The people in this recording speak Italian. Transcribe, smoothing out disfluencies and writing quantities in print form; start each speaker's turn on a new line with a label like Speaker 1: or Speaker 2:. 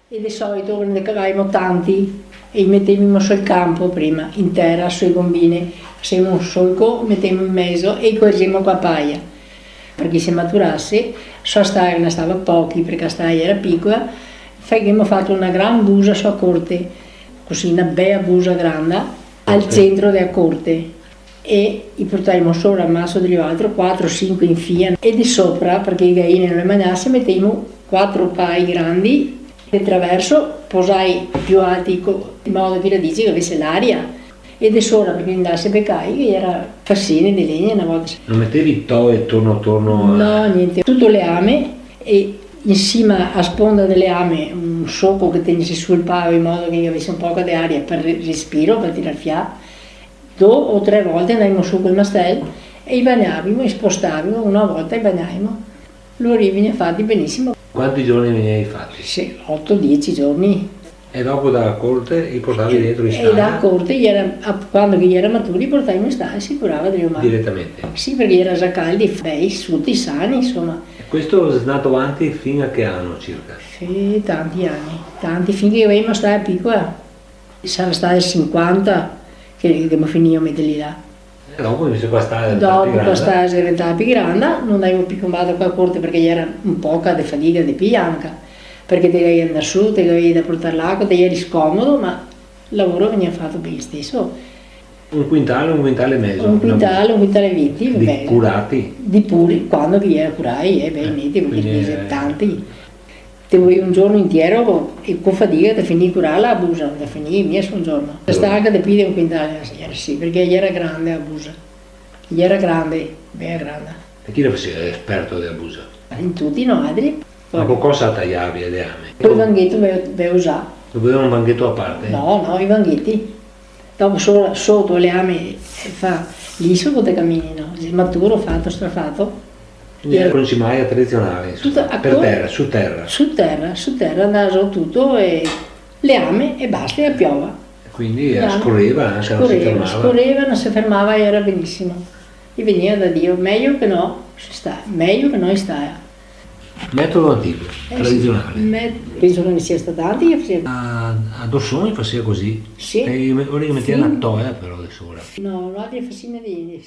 Speaker 1: E di solito ne cavavamo tanti e li mettevamo sul campo prima, in terra, sui gombini. Facevamo un solco, mettevamo in mezzo e cuocevamo qua a paia. Perché se maturasse, ne stava pochi perché la staglia era piccola, abbiamo fatto una gran busa sulla corte, così una bella busa grande, al centro della corte. E li portavamo sopra al masso degli altri, 4-5 in fila, e di sopra, perché i gallini non le mangiasse, mettevamo 4 pai grandi e attraverso posai più alti in modo che radici che avesse l'aria, e di sopra perché andasse a beccare che era fassine di legna una volta.
Speaker 2: Non mettevi toe torno
Speaker 1: No, niente, tutto leame e insieme a sponda delle leame un socco che tenesse sul pavo in modo che avesse un po' di aria per respiro, per tirare fiato. 2 o 3 volte andavamo su col mastello e li bagnavamo e spostavamo, una volta e bagnavamo. Loro venivano fatti benissimo.
Speaker 2: Quanti giorni ve ne hai fatti?
Speaker 1: Sì, 8-10 giorni.
Speaker 2: E dopo dalla corte li portavi dietro in
Speaker 1: E da
Speaker 2: stalla?
Speaker 1: corte, quando era maturo, li portavamo in stalla e si curava delle umane.
Speaker 2: Direttamente?
Speaker 1: Sì, perché era già caldi, bei, suti, sani, insomma.
Speaker 2: E questo è andato avanti fino a che anno circa?
Speaker 1: Sì, tanti anni, finché io ero stata piccola. Sarà stato 50 che mi finivo a metterli là.
Speaker 2: E dopo invece qua sta
Speaker 1: Dopo questa è diventata più grande, non avevo più combattuto qua a corte perché era un po' di fatica di pianca, perché te devi andare su, te devi da portare l'acqua, te eri scomodo, ma il lavoro veniva fatto per stesso.
Speaker 2: un quintale e mezzo?
Speaker 1: Un quintale 20,
Speaker 2: di curati?
Speaker 1: Di puri, quando che era curai, benissimo, perché
Speaker 2: quindi
Speaker 1: ne tanti. Te vuoi un giorno intero e con fatica ti finì curare la busa, ti finì mia un giorno. Stava da più di un quintale la sera, sì, perché era grande la busa. Era grande, ben grande.
Speaker 2: E chi era esperto della busa?
Speaker 1: In tutti i madri.
Speaker 2: Ma con cosa tagliavi le leame?
Speaker 1: Poi il vanghetto ve usato.
Speaker 2: Lo vedeva un banchetto a parte?
Speaker 1: No, i vanghetti. Dopo sotto le ame fa liso con te cammini, no? Il maturo fatto, strafatto.
Speaker 2: Quindi era con cimaia tradizionale, per terra, su terra.
Speaker 1: Su terra andava tutto e le ame e basta e piova.
Speaker 2: Quindi scorreva anche, non si fermava.
Speaker 1: Scorreva, non si fermava e era benissimo. E veniva da Dio, meglio che no, meglio che noi stai.
Speaker 2: Metodo antico, tradizionale.
Speaker 1: Sì, penso che ne sia stato tanti che faceva.
Speaker 2: A Dossoni faceva così.
Speaker 1: Sì.
Speaker 2: E ora che metteva la toia però adesso ora.
Speaker 1: No, l'altra è facina di